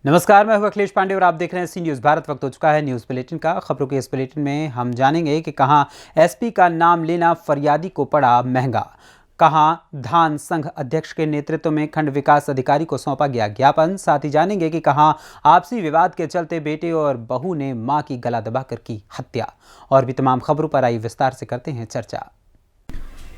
नमस्कार, मैं हूं अखिलेश पांडे और आप देख रहे हैं सी न्यूज़ भारत। वक्त हो चुका है न्यूज़ बुलेटिन का। खबरों के इस बुलेटिन में हम जानेंगे कि कहां एसपी का नाम लेना फरियादी को पड़ा महंगा, कहां धान संघ अध्यक्ष के नेतृत्व में खंड विकास अधिकारी को सौंपा गया ज्ञापन। साथ ही जानेंगे कि कहां आपसी विवाद के चलते बेटे और बहू ने मां की गला दबाकर की हत्या। और भी तमाम खबरों पर आई विस्तार से करते हैं चर्चा।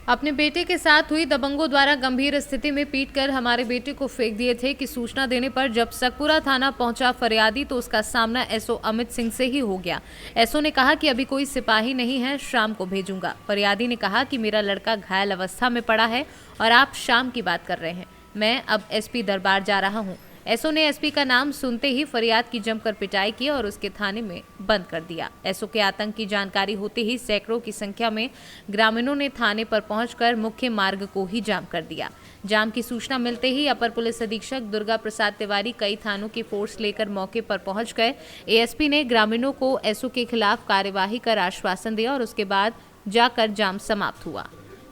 अपने बेटे के साथ हुई दबंगों द्वारा गंभीर स्थिति में पीटकर हमारे बेटे को फेंक दिए थे कि सूचना देने पर जब सकपुरा थाना पहुंचा फरियादी तो उसका सामना एसओ अमित सिंह से ही हो गया। एसओ ने कहा कि अभी कोई सिपाही नहीं है, शाम को भेजूंगा। फरियादी ने कहा कि मेरा लड़का घायल अवस्था में पड़ा है और आप शाम की बात कर रहे हैं, मैं अब एसपी दरबार जा रहा हूँ। एसओ ने एसपी का नाम सुनते ही फरियाद की जमकर पिटाई की और उसके थाने में बंद कर दिया। एसओ के आतंक की जानकारी होते ही सैकड़ों की संख्या में ग्रामीणों ने थाने पर पहुंचकर मुख्य मार्ग को ही जाम कर दिया। जाम की सूचना मिलते ही अपर पुलिस अधीक्षक दुर्गा प्रसाद तिवारी कई थानों की फोर्स लेकर मौके पर पहुंच गए। एएसपी ने ग्रामीणों को एसओ के खिलाफ कार्यवाही कर आश्वासन दिया और उसके बाद जाकर जाम समाप्त हुआ।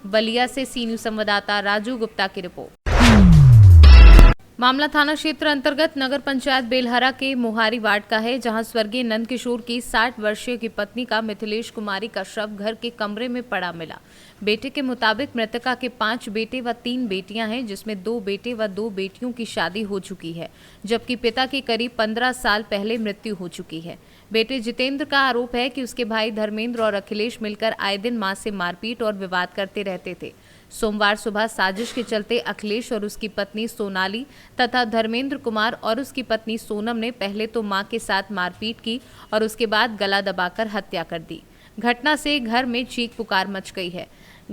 बलिया से सी न्यूज़ संवाददाता राजू गुप्ता की रिपोर्ट। मामला थाना क्षेत्र अंतर्गत नगर पंचायत बेलहरा के मोहारी वार्ड का है, जहां स्वर्गीय नंदकिशोर की 60 वर्षीय की पत्नी का मिथिलेश कुमारी का शव घर के कमरे में पड़ा मिला। बेटे के मुताबिक मृतका के 5 बेटे व 3 बेटियां हैं, जिसमें 2 बेटे व 2 बेटियों की शादी हो चुकी है, जबकि पिता की करीब 15 साल पहले मृत्यु हो चुकी है। बेटे जितेंद्र का आरोप है कि उसके भाई धर्मेंद्र और अखिलेश मिलकर आए दिन मां से मारपीट और विवाद करते रहते थे। सोमवार सुबह साजिश के चलते अखिलेश और उसकी पत्नी सोनाली तथा धर्मेंद्र कुमार और उसकी पत्नी सोनम ने पहले तो मां के साथ मारपीट की और उसके बाद गला दबाकर हत्या कर दी। घटना से घर में चीख पुकार मच गई है।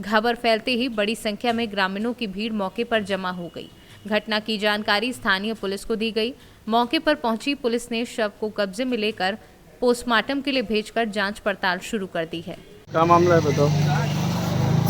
खबर फैलते ही बड़ी संख्या में ग्रामीणों की भीड़ मौके पर जमा हो गई। घटना की जानकारी स्थानीय पुलिस को दी गई। मौके पर पहुंची पुलिस ने शव को कब्जे में लेकर पोस्टमार्टम के लिए भेजकर जांच पड़ताल शुरू कर दी है। क्या मामला है बताओ।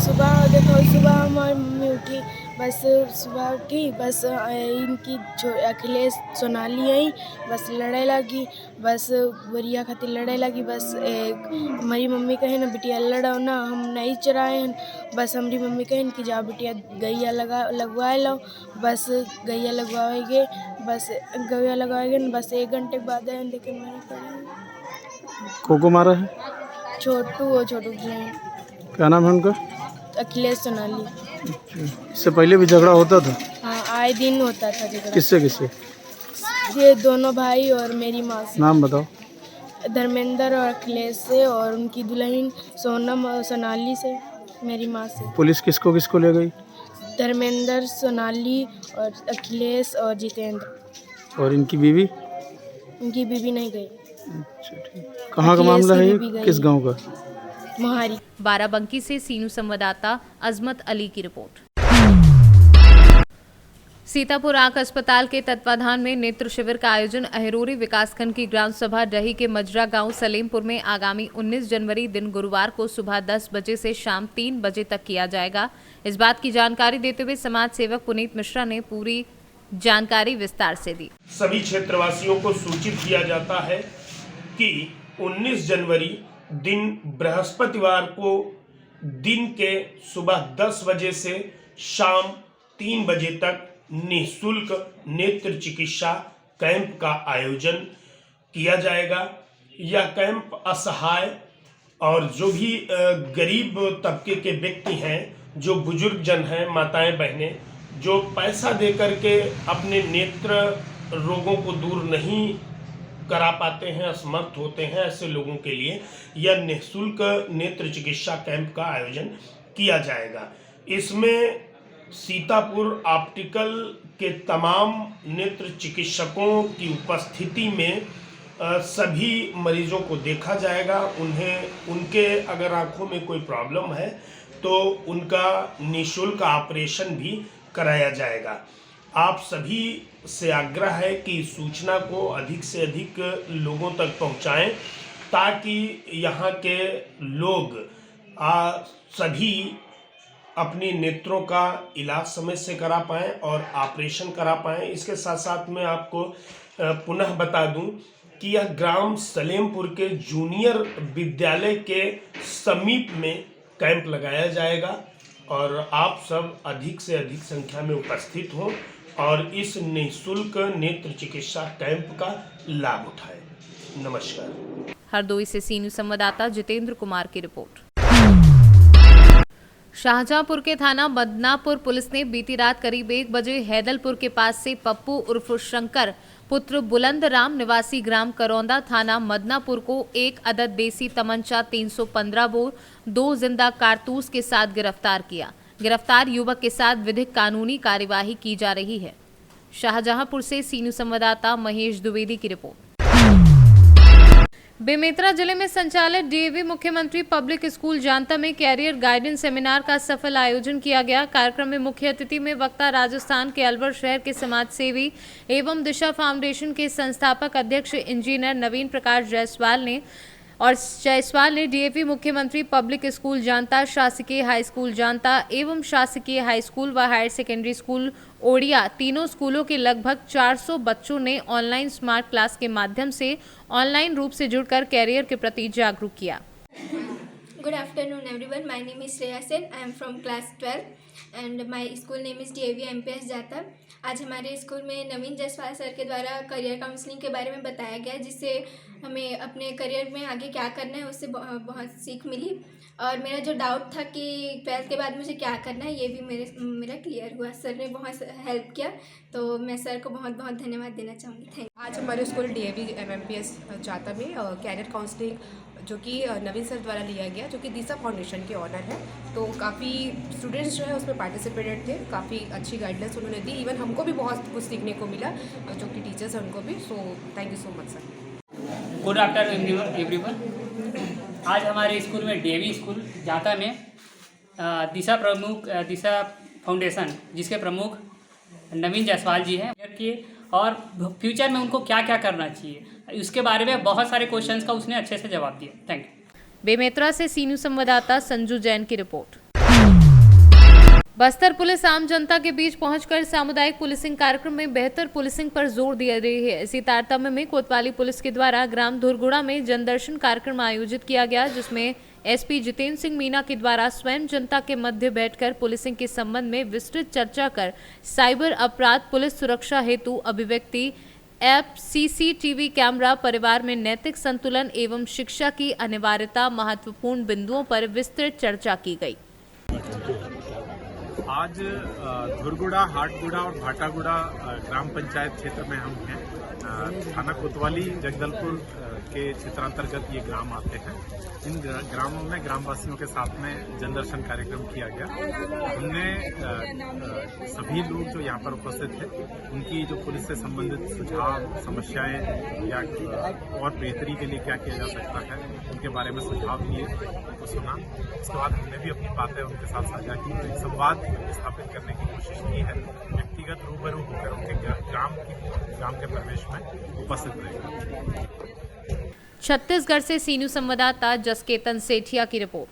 सुबह हमारी मम्मी उठी, बस सुबह उठी, बस इनकी अखिलेश सोनाली आई, बस लड़ाई लगी, बस बढ़िया खातिर लड़ाई लगी। बस हमारी मम्मी कहे ना बिटिया लड़ाओ ना, हम नहीं चराए हैं। बस हमारी मम्मी कहे कि जाओ बिटिया गैया लगवाए लो। बस गैया लगवाएंगे, बस गैया लगवाएंगे, बस 1 घंटे के बाद आए, लेकिन मैंने पढ़ा। को मारा है? छोटू और छोटू क्या नाम है उनका? अखिलेश सोनाली। इससे पहले भी झगड़ा होता था? हाँ, आए दिन होता था झगड़ा। किससे किससे? ये दोनों भाई और मेरी माँ से। नाम बताओ। धर्मेंद्र और अखिलेश से और उनकी दुल्हन सोनम और सोनाली से, मेरी माँ से। पुलिस किसको किसको ले गई? धर्मेंद्र, सोनाली और अखिलेश और जितेंद्र। और इनकी बीवी? उनकी बीवी नहीं गई। अच्छा, ठीक। कहाँ का मामला है ये? किस गांव का? मोहारी। बाराबंकी से सीनू संवाददाता अजमत अली की रिपोर्ट। सीतापुर आंख अस्पताल के तत्वाधान में नेत्र शिविर का आयोजन अहिरोरी विकासखंड की ग्राम सभा डही के मजरा गांव सलेमपुर में आगामी 19 जनवरी दिन गुरुवार को सुबह 10 बजे से शाम 3 बजे तक किया जाएगा। इस बात की जानकारी देते हुए समाज सेवक पुनीत मिश्रा ने पूरी जानकारी विस्तार से दी। सभी क्षेत्रवासियों को सूचित किया जाता है कि 19 जनवरी दिन बृहस्पतिवार को दिन के सुबह 10 बजे से शाम 3 बजे तक निःशुल्क नेत्र चिकित्सा कैंप का आयोजन किया जाएगा। यह कैंप असहाय और जो भी गरीब तबके के व्यक्ति हैं, जो बुजुर्ग जन हैं, माताएं बहनें, जो पैसा दे करके अपने नेत्र रोगों को दूर नहीं करा पाते हैं, असमर्थ होते हैं, ऐसे लोगों के लिए यह निःशुल्क नेत्र चिकित्सा कैंप का आयोजन किया जाएगा। इसमें सीतापुर ऑप्टिकल के तमाम नेत्र चिकित्सकों की उपस्थिति में सभी मरीजों को देखा जाएगा। उनके अगर आंखों में कोई प्रॉब्लम है तो उनका निःशुल्क ऑपरेशन भी कराया जाएगा। आप सभी से आग्रह है कि इस सूचना को अधिक से अधिक लोगों तक पहुंचाएं, ताकि यहाँ के लोग सभी अपने नेत्रों का इलाज समय से करा पाएं और ऑपरेशन करा पाएं। इसके साथ साथ मैं आपको पुनः बता दूं कि यह ग्राम सलेमपुर के जूनियर विद्यालय के समीप में कैंप लगाया जाएगा और आप सब अधिक से अधिक संख्या में उपस्थित हों और इस निःशुल्क नेत्र चिकित्सा कैंप का लाभ उठाएं। नमस्कार। हरदोई से सी न्यूज़ संवाददाता जितेंद्र कुमार की रिपोर्ट। शाहजहांपुर के थाना बदनापुर पुलिस ने बीती रात करीब 1 बजे हैदलपुर के पास से पप्पू उर्फ शंकर पुत्र बुलंद राम निवासी ग्राम करौंदा थाना मदनापुर को 1 अदद देसी तमंचा 315 बोर 2 जिंदा कारतूस के साथ गिरफ्तार किया। गिरफ्तार युवक के साथ विधिक कानूनी कार्यवाही की जा रही है। शाहजहांपुर से सी न्यूज़ संवाददाता महेश द्विवेदी की रिपोर्ट। बेमेतरा जिले में संचालित डीएवी मुख्यमंत्री पब्लिक स्कूल जानता में कैरियर गाइडेंस सेमिनार का सफल आयोजन किया गया। कार्यक्रम में मुख्य अतिथि में वक्ता राजस्थान के अलवर शहर के समाज सेवी एवं दिशा फाउंडेशन के संस्थापक अध्यक्ष इंजीनियर नवीन प्रकाश जायसवाल ने डीएवी मुख्यमंत्री पब्लिक स्कूल जानता, शासकीय हाई स्कूल जानता एवं शासकीय हाई स्कूल व हायर सेकेंडरी स्कूल ओडिया तीनों स्कूलों के लगभग 400 बच्चों ने ऑनलाइन स्मार्ट क्लास के माध्यम से ऑनलाइन रूप से जुड़कर कैरियर के प्रति जागरूक किया। Good afternoon everyone. My name is Shreya Sen. I am from class 12 and my school name is DAV MPS जाता। आज हमारे स्कूल में नवीन जायसवाल सर के द्वारा करियर काउंसलिंग के बारे में बताया गया, जिससे हमें अपने करियर में आगे क्या करना है उससे बहुत सीख मिली और मेरा जो डाउट था कि 12th के बाद मुझे क्या करना है ये भी मेरा क्लियर हुआ। सर ने बहुत हेल्प किया, तो मैं सर को बहुत बहुत धन्यवाद देना चाहूँगी। Thank you. आज हमारे स्कूल DAV MPS जाता में कैरियर काउंसलिंग जो कि नवीन सर द्वारा लिया गया, जो कि दिशा फाउंडेशन के ऑनर है, तो काफ़ी स्टूडेंट्स जो है उसमें पार्टिसिपेटेड थे। काफ़ी अच्छी गाइडलाइंस उन्होंने दी। इवन हमको भी बहुत कुछ सीखने को मिला, जो कि टीचर्स हैं उनको भी। So thank you so much sir. Good afternoon everyone. आज हमारे स्कूल में DAV स्कूल जाता में दिशा फाउंडेशन जिसके प्रमुख नवीन जायसवाल जी हैं कि और फ्यूचर में उनको क्या क्या करना चाहिए उसके बारे में बहुत सारे क्वेश्चंस का उसने अच्छे से जवाब दिया। Thank you. बेमेतरा से सी न्यूज़ संवाददाता संजू जैन की रिपोर्ट। बस्तर पुलिस आम जनता के बीच पहुंचकर सामुदायिक पुलिसिंग कार्यक्रम में बेहतर पुलिसिंग पर जोर दे रही है। इसी तारतम्य में कोतवाली पुलिस के द्वारा ग्राम धुरगुड़ा में जनदर्शन कार्यक्रम आयोजित किया गया, जिसमें एसपी जितेंद्र सिंह मीना के द्वारा स्वयं जनता के मध्य बैठकर पुलिसिंग के संबंध में विस्तृत चर्चा कर साइबर अपराध, पुलिस सुरक्षा हेतु अभिव्यक्ति ऐप, CCTV कैमरा, परिवार में नैतिक संतुलन एवं शिक्षा की अनिवार्यता महत्वपूर्ण बिंदुओं पर विस्तृत चर्चा की गई। आज धुरगुड़ा, हाटगुड़ा और भाटागुड़ा ग्राम पंचायत क्षेत्र में हम हैं। थाना कोतवाली जगदलपुर के क्षेत्रांतर्गत ये ग्राम आते हैं। इन ग्रामों में ग्रामवासियों के साथ में जनदर्शन कार्यक्रम किया गया। हमने सभी लोग जो यहाँ पर उपस्थित थे उनकी जो पुलिस से संबंधित सुझाव, समस्याएं या और बेहतरी के लिए क्या किया जा सकता है उनके बारे में सुझाव दिए, उनको सुना। उसके बाद हमने भी अपनी बातें उनके साथ साझा की, संवाद स्थापित करने की कोशिश की है। व्यक्तिगत रूबरू होकर उनके ग्राम के प्रवेश में उपस्थित रहेगा। छत्तीसगढ़ से सी न्यूज़ संवाददाता जसकेतन सेठिया की रिपोर्ट।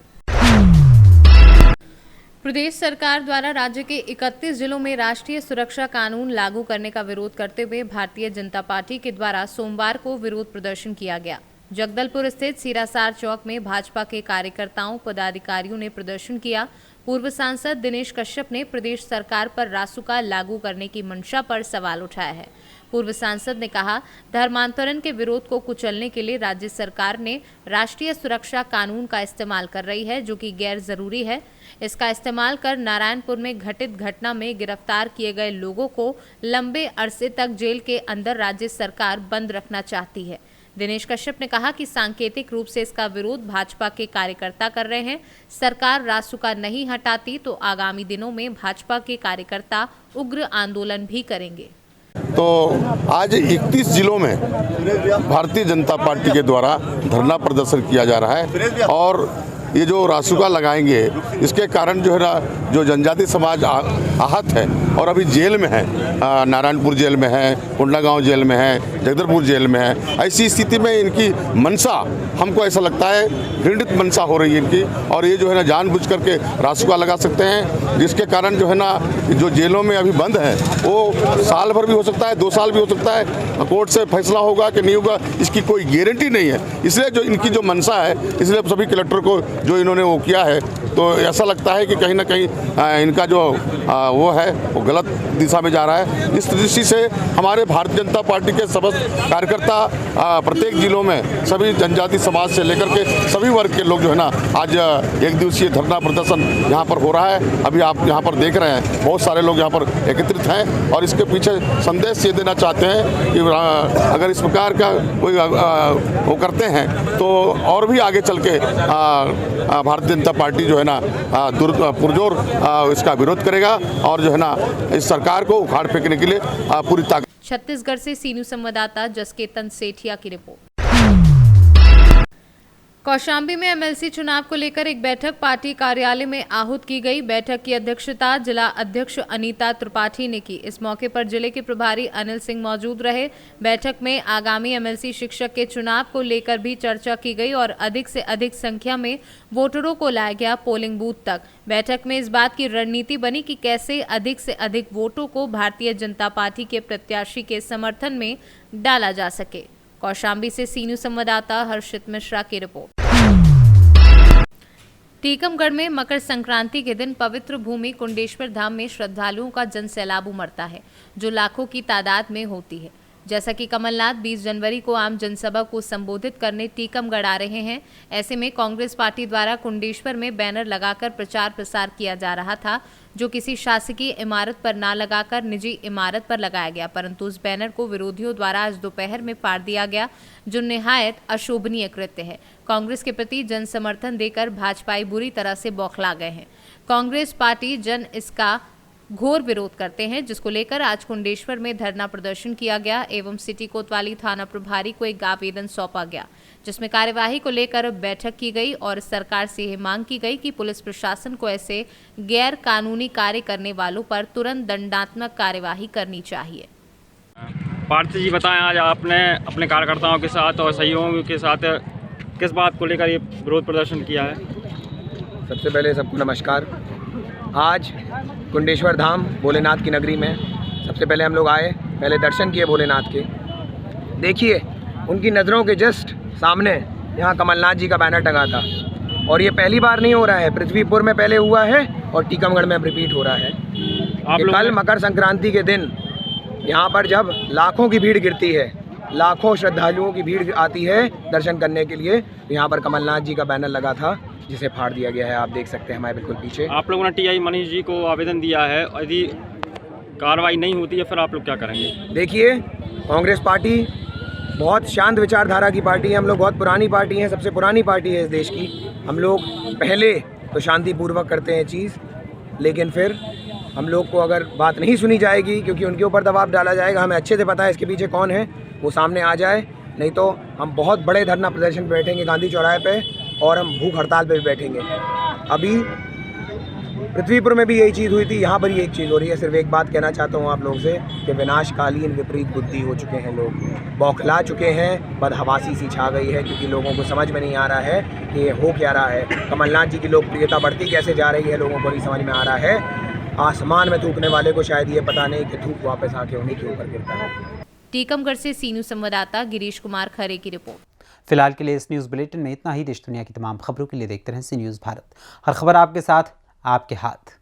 प्रदेश सरकार द्वारा राज्य के 31 जिलों में राष्ट्रीय सुरक्षा कानून लागू करने का विरोध करते हुए भारतीय जनता पार्टी के द्वारा सोमवार को विरोध प्रदर्शन किया गया। जगदलपुर स्थित सीरासार चौक में भाजपा के कार्यकर्ताओं, पदाधिकारियों ने प्रदर्शन किया। पूर्व सांसद दिनेश कश्यप ने प्रदेश सरकार पर रासुका लागू करने की मंशा पर सवाल उठाया है। पूर्व सांसद ने कहा, धर्मांतरण के विरोध को कुचलने के लिए राज्य सरकार ने राष्ट्रीय सुरक्षा कानून का इस्तेमाल कर रही है, जो कि गैर जरूरी है। इसका इस्तेमाल कर नारायणपुर में घटित घटना में गिरफ्तार किए गए लोगों को लंबे अरसे तक जेल के अंदर राज्य सरकार बंद रखना चाहती है। दिनेश कश्यप ने कहा कि सांकेतिक रूप से इसका विरोध भाजपा के कार्यकर्ता कर रहे हैं। सरकार रासुका नहीं हटाती तो आगामी दिनों में भाजपा के कार्यकर्ता उग्र आंदोलन भी करेंगे। तो आज 31 जिलों में भारतीय जनता पार्टी के द्वारा धरना प्रदर्शन किया जा रहा है और ये जो रासुका लगाएंगे इसके कारण जो है ना, जो जनजाति समाज आहत है और अभी जेल में है, नारायणपुर जेल में है, कोंडागांव जेल में है, जगदलपुर जेल में है। ऐसी स्थिति में इनकी मनसा, हमको ऐसा लगता है घृणित मनसा हो रही है इनकी, और ये जो है ना जानबूझ करके रासुका लगा सकते हैं, जिसके कारण जो है ना जो जेलों में अभी बंद है वो साल भर भी हो सकता है, 2 साल भी हो सकता है। कोर्ट से फैसला होगा कि नहीं होगा इसकी कोई गारंटी नहीं है। इसलिए जो इनकी जो मनसा है, इसलिए सभी कलेक्टर को जो इन्होंने वो किया है, तो तो ऐसा लगता है कि कहीं ना कहीं इनका जो वो है वो गलत दिशा में जा रहा है। इस दृष्टि से हमारे भारतीय जनता पार्टी के समस्त कार्यकर्ता प्रत्येक जिलों में सभी जनजाति समाज से लेकर के सभी वर्ग के लोग जो है ना आज एक दिवसीय धरना प्रदर्शन यहाँ पर हो रहा है। अभी आप यहाँ पर देख रहे हैं बहुत सारे लोग यहाँ पर एकत्रित हैं और इसके पीछे संदेश ये देना चाहते हैं कि अगर इस प्रकार का कोई वो करते हैं तो और भी आगे चल के भारतीय जनता पार्टी जो है ना पुरजोर इसका विरोध करेगा और जो है ना इस सरकार को उखाड़ फेंकने के लिए पूरी ताकत। छत्तीसगढ़ से सीनू संवाददाता जसकेतन सेठिया की रिपोर्ट। कौशाम्बी में एमएलसी चुनाव को लेकर एक बैठक पार्टी कार्यालय में आहूत की गई। बैठक की अध्यक्षता जिला अध्यक्ष अनीता त्रिपाठी ने की। इस मौके पर जिले के प्रभारी अनिल सिंह मौजूद रहे। बैठक में आगामी एमएलसी शिक्षक के चुनाव को लेकर भी चर्चा की गई और अधिक से अधिक संख्या में वोटरों को लाया गया पोलिंग बूथ तक। बैठक में इस बात की रणनीति बनी कि कैसे अधिक से अधिक वोटों को भारतीय जनता पार्टी के प्रत्याशी के समर्थन में डाला जा सके। कौशाम्बी से सीनू संवाददाता हर्षित मिश्रा की रिपोर्ट। टीकमगढ़ में मकर संक्रांति के दिन पवित्र भूमि कुंडेश्वर धाम में श्रद्धालुओं का जनसैलाब उमड़ता है, जो लाखों की तादाद में होती है। जैसा कि कमलनाथ 20 जनवरी को आम जनसभा को संबोधित करने टीकमगढ़ आ रहे हैं, ऐसे में कांग्रेस पार्टी द्वारा कुंडेश्वर में बैनर लगाकर प्रचार प्रसार किया जा रहा था, जो किसी शासकीय इमारत पर ना लगाकर निजी इमारत पर लगाया गया। परंतु उस बैनर को विरोधियों द्वारा आज दोपहर में फाड़ दिया गया, जो निहायत अशोभनीय कृत्य है। कांग्रेस के प्रति जन समर्थन देकर भाजपाई बुरी तरह से बौखला गए हैं। कांग्रेस पार्टी जन इसका घोर विरोध करते हैं, जिसको लेकर आज कुंडेश्वर में धरना प्रदर्शन किया गया एवं सिटी कोतवाली थाना प्रभारी को एक आवेदन सौंपा गया, जिसमें कार्यवाही को लेकर बैठक की गई और सरकार से यह मांग की गई कि पुलिस प्रशासन को ऐसे गैर कानूनी कार्य करने वालों पर तुरंत दंडात्मक कार्यवाही करनी चाहिए। पार्थी जी बताएं, आज आपने अपने कार्यकर्ताओं के साथ और सहयोगियों के साथ किस बात को लेकर ये विरोध प्रदर्शन किया है? सबसे पहले सबको नमस्कार। आज कुंडेश्वर धाम भोलेनाथ की नगरी में सबसे पहले हम लोग आए, पहले दर्शन किए भोलेनाथ के। देखिए उनकी नज़रों के जस्ट सामने यहाँ कमलनाथ जी का बैनर टंगा था और ये पहली बार नहीं हो रहा है, पृथ्वीपुर में पहले हुआ है और टीकमगढ़ में अब रिपीट हो रहा है। कल मकर संक्रांति के दिन यहाँ पर जब लाखों की भीड़ गिरती है, लाखों श्रद्धालुओं की भीड़ आती है दर्शन करने के लिए, यहाँ पर कमलनाथ जी का बैनर लगा था जिसे फाड़ दिया गया है। आप देख सकते हैं हमारे बिल्कुल पीछे। आप लोगों ने टीआई मनीष जी को आवेदन दिया है, यदि कार्रवाई नहीं होती है फिर आप लोग क्या करेंगे? देखिए कांग्रेस पार्टी बहुत शांत विचारधारा की पार्टी है, हम लोग बहुत पुरानी पार्टी है, सबसे पुरानी पार्टी है इस देश की। हम लोग पहले तो शांतिपूर्वक करते हैं चीज़, लेकिन फिर हम लोग को अगर बात नहीं सुनी जाएगी क्योंकि उनके ऊपर दबाव डाला जाएगा, हमें अच्छे से पता है इसके पीछे कौन है, वो सामने आ जाए, नहीं तो हम बहुत बड़े धरना प्रदर्शन पे बैठेंगे गांधी चौराहे पे और हम भूख हड़ताल पे भी बैठेंगे। अभी पृथ्वीपुर में भी यही चीज़ हुई थी, यहाँ पर ही एक चीज़ हो रही है। सिर्फ एक बात कहना चाहता हूँ आप लोगों से कि विनाशकालीन विपरीत बुद्धि हो चुके हैं लोग, बौखला चुके हैं, बदहवासी सी छा गई है क्योंकि लोगों को समझ में नहीं आ रहा है कि हो क्या रहा है। कमलनाथ जी की लोकप्रियता बढ़ती कैसे जा रही है लोगों को नहीं समझ में आ रहा है। आसमान में थूकने वाले को शायद ये पता नहीं कि थूक वापस आके उन्हीं के ऊपर गिरता है। टीकमगढ़ से सीनू संवाददाता गिरीश कुमार खरे की रिपोर्ट। फिलहाल के लिए इस न्यूज़ बुलेटिन में इतना ही। देश दुनिया की तमाम खबरों के लिए देखते रहें सी न्यूज़ भारत। हर खबर आपके साथ, आपके हाथ।